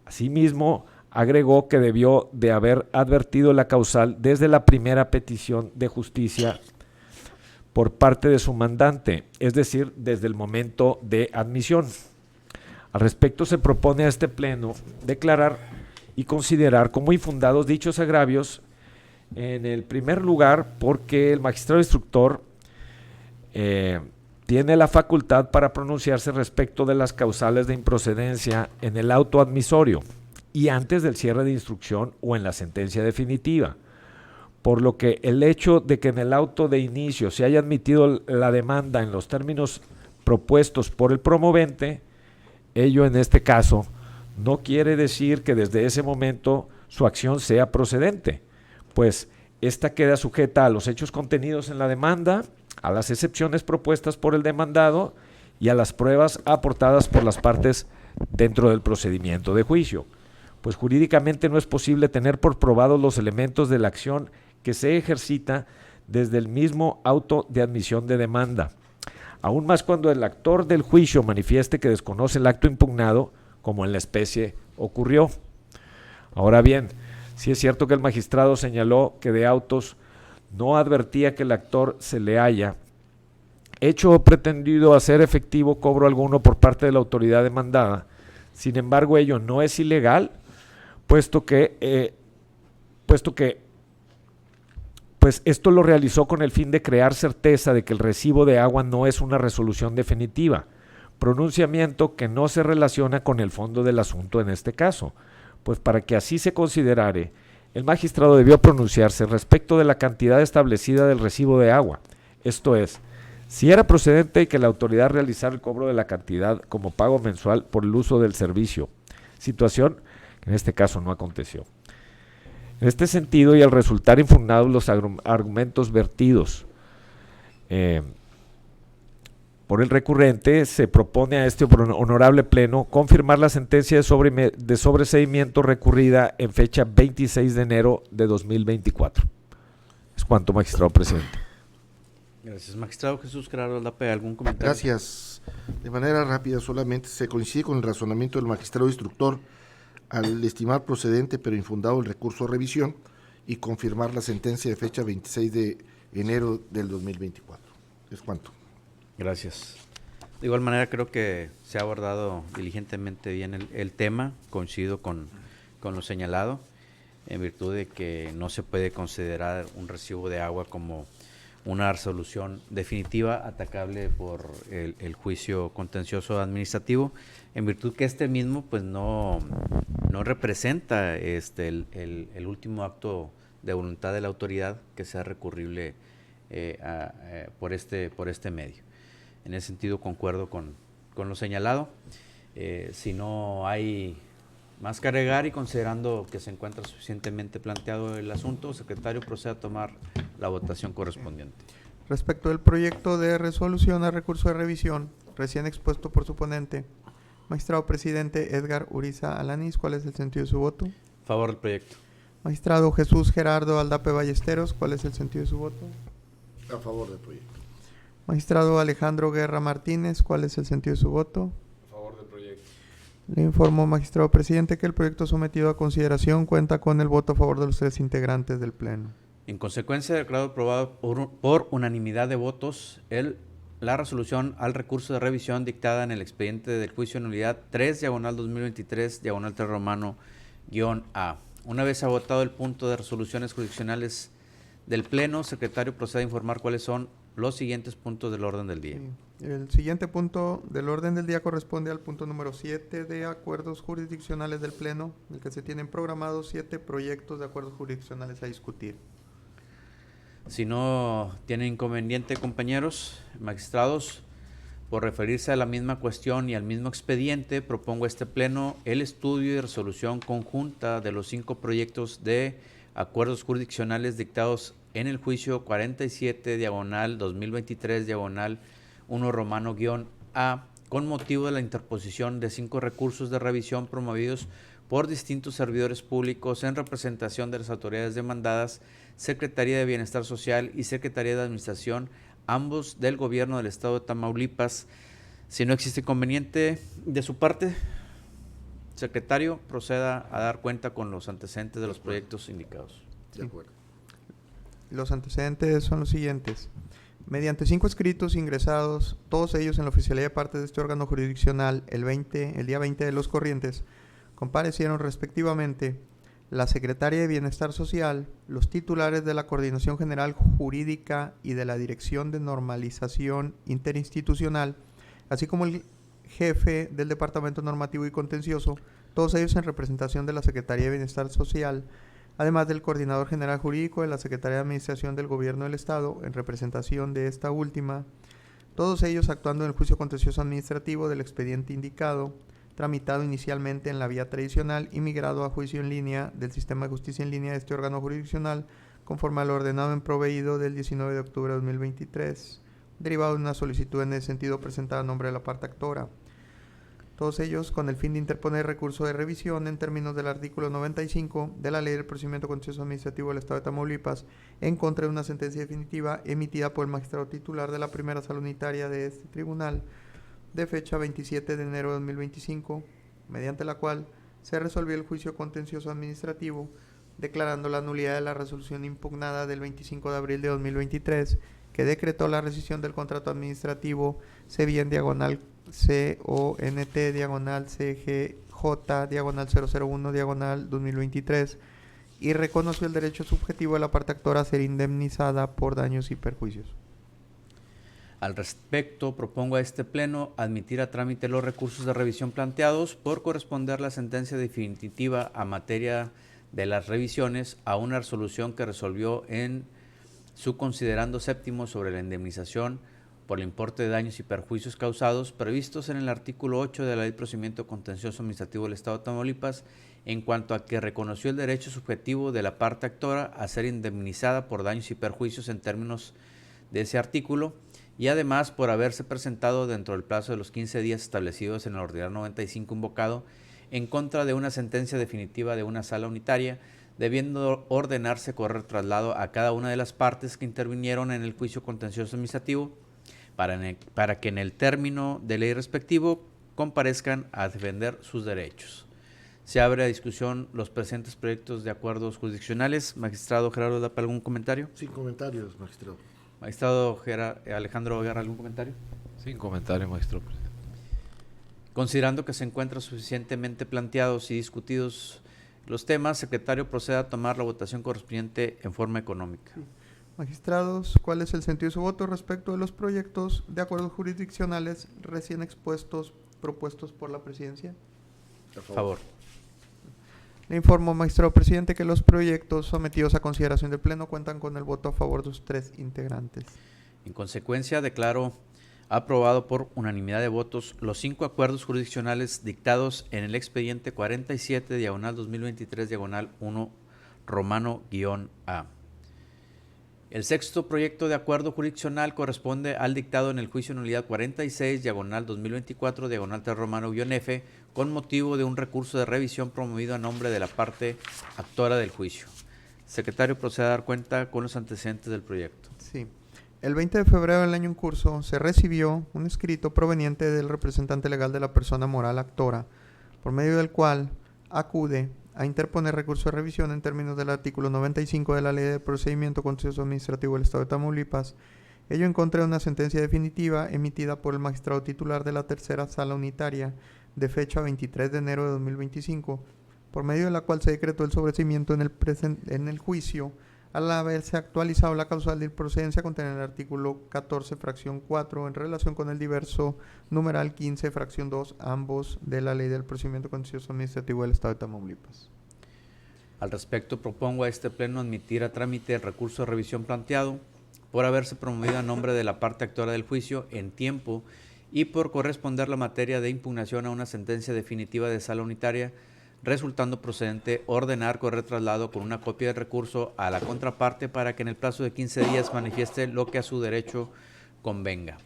Asimismo, agregó que debió de haber advertido la causal desde la primera petición de justicia por parte de su mandante, es decir, desde el momento de admisión. Al respecto, se propone a este pleno declarar y considerar como infundados dichos agravios, en el primer lugar, porque el magistrado instructor tiene la facultad para pronunciarse respecto de las causales de improcedencia en el auto admisorio y antes del cierre de instrucción o en la sentencia definitiva, por lo que el hecho de que en el auto de inicio se haya admitido la demanda en los términos propuestos por el promovente, ello en este caso no quiere decir que desde ese momento su acción sea procedente, pues ésta queda sujeta a los hechos contenidos en la demanda, a las excepciones propuestas por el demandado y a las pruebas aportadas por las partes dentro del procedimiento de juicio, pues jurídicamente no es posible tener por probados los elementos de la acción que se ejercita desde el mismo auto de admisión de demanda, aún más cuando el actor del juicio manifieste que desconoce el acto impugnado, como en la especie ocurrió. Ahora bien, sí es cierto que el magistrado señaló que de autos no advertía que el actor se le haya hecho o pretendido hacer efectivo cobro alguno por parte de la autoridad demandada. Sin embargo, ello no es ilegal, puesto que esto lo realizó con el fin de crear certeza de que el recibo de agua no es una resolución definitiva, pronunciamiento que no se relaciona con el fondo del asunto en este caso, pues para que así se considerare, el magistrado debió pronunciarse respecto de la cantidad establecida del recibo de agua, esto es, si era procedente que la autoridad realizara el cobro de la cantidad como pago mensual por el uso del servicio, situación que en este caso no aconteció. En este sentido, y al resultar infundados los argumentos vertidos por el recurrente, se propone a este honorable pleno confirmar la sentencia de sobreseimiento recurrida en fecha 26 de enero de 2024. Es cuanto, magistrado presidente. Gracias, magistrado Jesús Gerardo Aldape. ¿Algún comentario? Gracias. De manera rápida, solamente se coincide con el razonamiento del magistrado instructor al estimar procedente pero infundado el recurso de revisión y confirmar la sentencia de fecha 26 de enero del 2024. Es cuanto. Gracias. De igual manera, creo que se ha abordado diligentemente bien el tema. Coincido con lo señalado, en virtud de que no se puede considerar un recibo de agua como una resolución definitiva atacable por el juicio contencioso administrativo, en virtud que este mismo pues no representa el último acto de voluntad de la autoridad que sea recurrible por este medio. En ese sentido concuerdo con lo señalado. Si no hay Más que agregar y considerando que se encuentra suficientemente planteado el asunto, secretario, procede a tomar la votación correspondiente. Respecto del proyecto de resolución a recurso de revisión, recién expuesto por su ponente, magistrado presidente Edgar Uriza Alanis, ¿cuál es el sentido de su voto? Favor del proyecto. Magistrado Jesús Gerardo Aldape Ballesteros, ¿cuál es el sentido de su voto? A favor del proyecto. Magistrado Alejandro Guerra Martínez, ¿cuál es el sentido de su voto? A favor del proyecto. Le informo, magistrado presidente, que el proyecto sometido a consideración cuenta con el voto a favor de los 3 integrantes del Pleno. En consecuencia, declarado aprobado por unanimidad de votos la resolución al recurso de revisión dictada en el expediente del juicio de nulidad 3/2023/3 romano -A. Una vez agotado el punto de resoluciones jurisdiccionales del Pleno, secretario, procede a informar cuáles son los siguientes puntos del orden del día. Sí. El siguiente punto del orden del día corresponde al punto número 7 de acuerdos jurisdiccionales del Pleno, en el que se tienen programados 7 proyectos de acuerdos jurisdiccionales a discutir. Si no tienen inconveniente, compañeros, magistrados, por referirse a la misma cuestión y al mismo expediente, propongo a este Pleno el estudio y resolución conjunta de los 5 proyectos de acuerdos jurisdiccionales dictados en el juicio 47/2023/1 romano -A, con motivo de la interposición de 5 recursos de revisión promovidos por distintos servidores públicos en representación de las autoridades demandadas, Secretaría de Bienestar Social y Secretaría de Administración, ambos del Gobierno del Estado de Tamaulipas. Si no existe inconveniente de su parte, secretario, proceda a dar cuenta con los antecedentes de los proyectos indicados. De acuerdo. Los antecedentes son los siguientes. Mediante 5 escritos ingresados, todos ellos en la oficialidad de parte de este órgano jurisdiccional, el día 20 de los corrientes, comparecieron respectivamente la Secretaria de Bienestar Social, los titulares de la Coordinación General Jurídica y de la Dirección de Normalización Interinstitucional, así como el jefe del Departamento Normativo y Contencioso, todos ellos en representación de la Secretaría de Bienestar Social, además del Coordinador General Jurídico de la Secretaría de Administración del Gobierno del Estado, en representación de esta última, todos ellos actuando en el juicio contencioso administrativo del expediente indicado, tramitado inicialmente en la vía tradicional y migrado a juicio en línea del Sistema de Justicia en Línea de este órgano jurisdiccional, conforme al ordenado en proveído del 19 de octubre de 2023, derivado de una solicitud en ese sentido presentada a nombre de la parte actora. Todos ellos con el fin de interponer recurso de revisión en términos del artículo 95 de la Ley del Procedimiento Contencioso Administrativo del Estado de Tamaulipas en contra de una sentencia definitiva emitida por el magistrado titular de la primera sala unitaria de este tribunal de fecha 27 de enero de 2025, mediante la cual se resolvió el juicio contencioso administrativo, declarando la nulidad de la resolución impugnada del 25 de abril de 2023, que decretó la rescisión del contrato administrativo CBIEN/CONT/CGJ/001/2023 y reconoció el derecho subjetivo de la parte actora a ser indemnizada por daños y perjuicios. Al respecto, propongo a este Pleno admitir a trámite los recursos de revisión planteados por corresponder la sentencia definitiva a materia de las revisiones a una resolución que resolvió en su considerando séptimo sobre la indemnización por el importe de daños y perjuicios causados previstos en el artículo 8 de la Ley de Procedimiento Contencioso Administrativo del Estado de Tamaulipas, en cuanto a que reconoció el derecho subjetivo de la parte actora a ser indemnizada por daños y perjuicios en términos de ese artículo, y además por haberse presentado dentro del plazo de los 15 días establecidos en el Ordenado 95 invocado en contra de una sentencia definitiva de una sala unitaria, debiendo ordenarse correr traslado a cada una de las partes que intervinieron en el juicio contencioso administrativo para que en el término de ley respectivo comparezcan a defender sus derechos. Se abre a discusión los presentes proyectos de acuerdos jurisdiccionales. Magistrado Gerardo Aldape, ¿algún comentario? Sin comentarios, magistrado. Magistrado Alejandro Guerra, ¿algún comentario? Sin comentario, magistrado presidente. Considerando que se encuentran suficientemente planteados y discutidos los temas, secretario, proceda a tomar la votación correspondiente en forma económica. Sí. Magistrados, ¿cuál es el sentido de su voto respecto de los proyectos de acuerdos jurisdiccionales recién expuestos propuestos por la presidencia? A Favor. Le informo, magistrado presidente, que los proyectos sometidos a consideración del Pleno cuentan con el voto a favor de los 3 integrantes. En consecuencia, declaro ha aprobado por unanimidad de votos los 5 acuerdos jurisdiccionales dictados en el expediente 47, diagonal 2023, diagonal 1, romano-A. El sexto proyecto de acuerdo jurisdiccional corresponde al dictado en el juicio de nulidad 46, diagonal 2024, diagonal 3, romano-F, con motivo de un recurso de revisión promovido a nombre de la parte actora del juicio. Secretario, procede a dar cuenta con los antecedentes del proyecto. Sí. El 20 de febrero del año en curso se recibió un escrito proveniente del representante legal de la persona moral actora, por medio del cual acude a interponer recurso de revisión en términos del artículo 95 de la Ley de Procedimiento Contencioso Administrativo del Estado de Tamaulipas, ello en contra de una sentencia definitiva emitida por el magistrado titular de la Tercera Sala Unitaria de fecha 23 de enero de 2025, por medio de la cual se decretó el sobreseimiento en el juicio al haberse actualizado la causal de improcedencia contenida en el artículo 14, fracción 4, en relación con el diverso numeral 15, fracción 2, ambos de la Ley del Procedimiento Contencioso Administrativo del Estado de Tamaulipas. Al respecto, propongo a este pleno admitir a trámite el recurso de revisión planteado por haberse promovido a nombre de la parte actora del juicio en tiempo y por corresponder la materia de impugnación a una sentencia definitiva de sala unitaria, resultando procedente ordenar correr traslado con una copia del recurso a la contraparte para que en el plazo de 15 días manifieste lo que a su derecho convenga.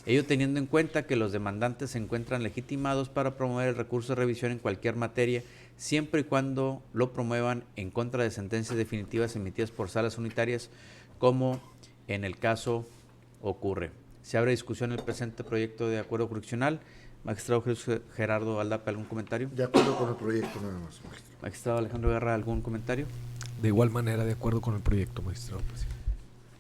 Ello teniendo en cuenta que los demandantes se encuentran legitimados para promover el recurso de revisión en cualquier materia, siempre y cuando lo promuevan en contra de sentencias definitivas emitidas por salas unitarias, como en el caso ocurre. Se abre discusión el presente proyecto de acuerdo jurisdiccional. Magistrado Gerardo Aldape, ¿algún comentario? De acuerdo con el proyecto, nada más, magistrado. Magistrado Alejandro Guerra, ¿algún comentario? De igual manera, de acuerdo con el proyecto, magistrado presidente.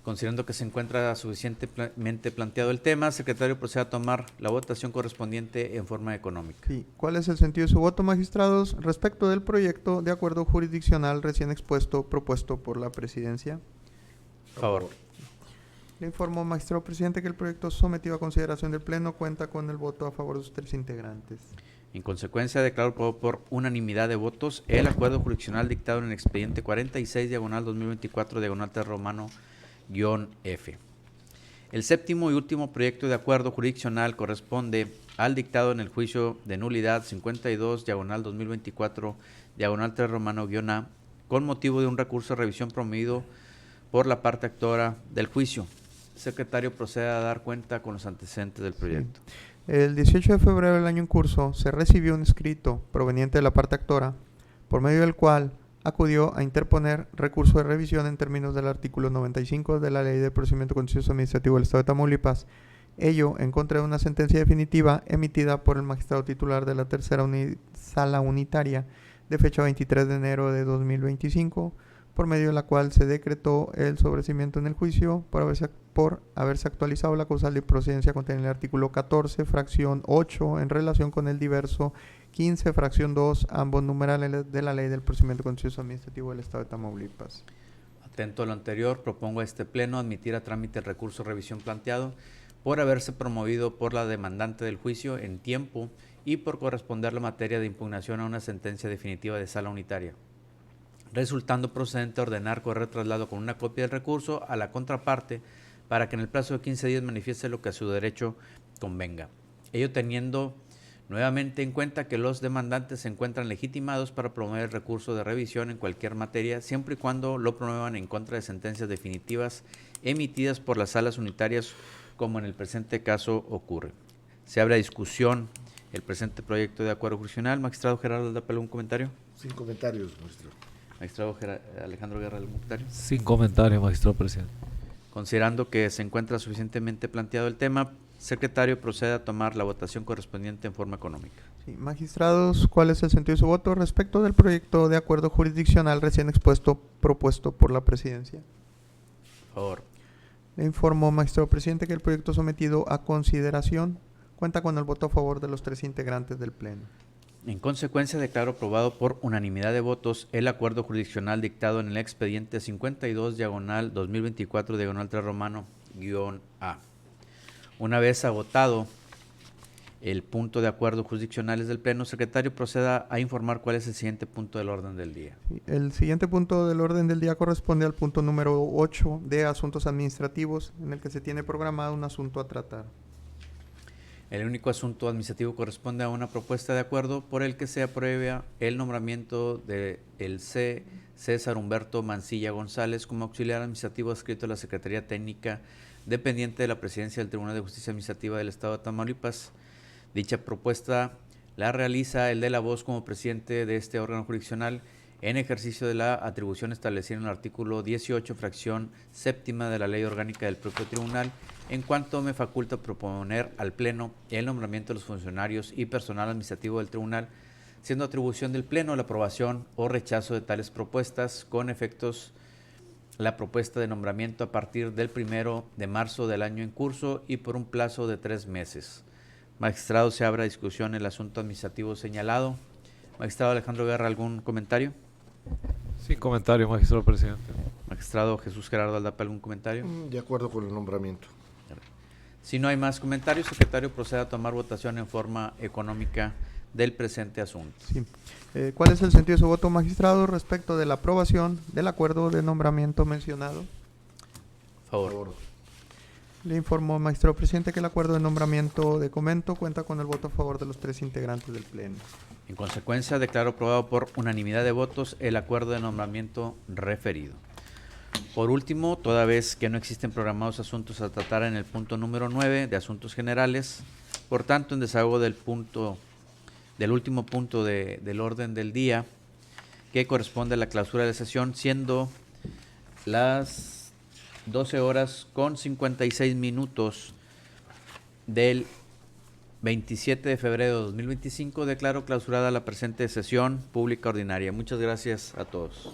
Considerando que se encuentra suficientemente planteado el tema, secretario, procede a tomar la votación correspondiente en forma económica. Sí. ¿Cuál es el sentido de su voto, magistrados, respecto del proyecto de acuerdo jurisdiccional recién expuesto, propuesto por la presidencia? Favor. Le informo, magistrado presidente, que el proyecto sometido a consideración del Pleno cuenta con el voto a favor de sus 3 integrantes. En consecuencia, declaro aprobado por unanimidad de votos el acuerdo jurisdiccional dictado en el expediente 46, diagonal 2024, diagonal 3, romano-F. El séptimo y último proyecto de acuerdo jurisdiccional corresponde al dictado en el juicio de nulidad 52, diagonal 2024, diagonal 3, romano-A, con motivo de un recurso de revisión promovido por la parte actora del juicio. Secretario, procede a dar cuenta con los antecedentes del proyecto. Sí. El 18 de febrero del año en curso se recibió un escrito proveniente de la parte actora, por medio del cual acudió a interponer recurso de revisión en términos del artículo 95 de la Ley de Procedimiento Contencioso Administrativo del Estado de Tamaulipas, ello en contra de una sentencia definitiva emitida por el magistrado titular de la Tercera Sala Unitaria de fecha 23 de enero de 2025, por medio de la cual se decretó el sobreseimiento en el juicio por haberse actualizado la causal de improcedencia contenida en el artículo 14, fracción 8, en relación con el diverso 15, fracción 2, ambos numerales de la Ley del Procedimiento Contencioso Administrativo del Estado de Tamaulipas. Atento a lo anterior, propongo a este pleno admitir a trámite el recurso de revisión planteado por haberse promovido por la demandante del juicio en tiempo y por corresponder la materia de impugnación a una sentencia definitiva de sala unitaria, resultando procedente ordenar correr traslado con una copia del recurso a la contraparte para que en el plazo de 15 días manifieste lo que a su derecho convenga. Ello teniendo nuevamente en cuenta que los demandantes se encuentran legitimados para promover el recurso de revisión en cualquier materia, siempre y cuando lo promuevan en contra de sentencias definitivas emitidas por las salas unitarias, como en el presente caso ocurre. Se abre a discusión el presente proyecto de acuerdo jurisdiccional. Magistrado Gerardo Aldape, ¿algún comentario? Sin comentarios, magistrado. Magistrado Alejandro Guerra, ¿algún comentario? Sin comentario, magistrado presidente. Considerando que se encuentra suficientemente planteado el tema, secretario, procede a tomar la votación correspondiente en forma económica. Sí. Magistrados, ¿cuál es el sentido de su voto respecto del proyecto de acuerdo jurisdiccional recién expuesto, propuesto por la presidencia? Favor. Le informo, magistrado presidente, que el proyecto sometido a consideración cuenta con el voto a favor de los 3 integrantes del Pleno. En consecuencia, declaro aprobado por unanimidad de votos el acuerdo jurisdiccional dictado en el expediente 52, diagonal 2024, diagonal 3, romano-A. Una vez agotado el punto de acuerdo jurisdiccionales del Pleno, secretario, proceda a informar cuál es el siguiente punto del orden del día. El siguiente punto del orden del día corresponde al punto número 8 de asuntos administrativos, en el que se tiene programado un asunto a tratar. El único asunto administrativo corresponde a una propuesta de acuerdo por el que se aprueba el nombramiento de el C. César Humberto Mancilla González como auxiliar administrativo adscrito a la Secretaría Técnica dependiente de la Presidencia del Tribunal de Justicia Administrativa del Estado de Tamaulipas. Dicha propuesta la realiza el de la Voz como presidente de este órgano jurisdiccional en ejercicio de la atribución establecida en el artículo 18, fracción séptima de la Ley Orgánica del propio Tribunal, en cuanto me faculta proponer al Pleno el nombramiento de los funcionarios y personal administrativo del Tribunal, siendo atribución del Pleno la aprobación o rechazo de tales propuestas, con efectos la propuesta de nombramiento a partir del 1 de marzo del año en curso y por un plazo de 3 meses. Magistrado, se abre a discusión el asunto administrativo señalado. Magistrado Alejandro Guerra, ¿algún comentario? Sin comentario, magistrado presidente. Magistrado Jesús Gerardo Aldapa, ¿algún comentario? De acuerdo con el nombramiento. Si no hay más comentarios, secretario, proceda a tomar votación en forma económica del presente asunto. Sí. ¿Cuál es el sentido de su voto, magistrado, respecto de la aprobación del acuerdo de nombramiento mencionado? Favor. Le informo, magistrado presidente, que el acuerdo de nombramiento de comento cuenta con el voto a favor de los 3 integrantes del Pleno. En consecuencia, declaro aprobado por unanimidad de votos el acuerdo de nombramiento referido. Por último, toda vez que no existen programados asuntos a tratar en el punto número 9 de asuntos generales, por tanto, en desahogo del último punto del orden del día, que corresponde a la clausura de la sesión, siendo las 12 horas con 56 minutos del 27 de febrero de 2025, declaro clausurada la presente sesión pública ordinaria. Muchas gracias a todos.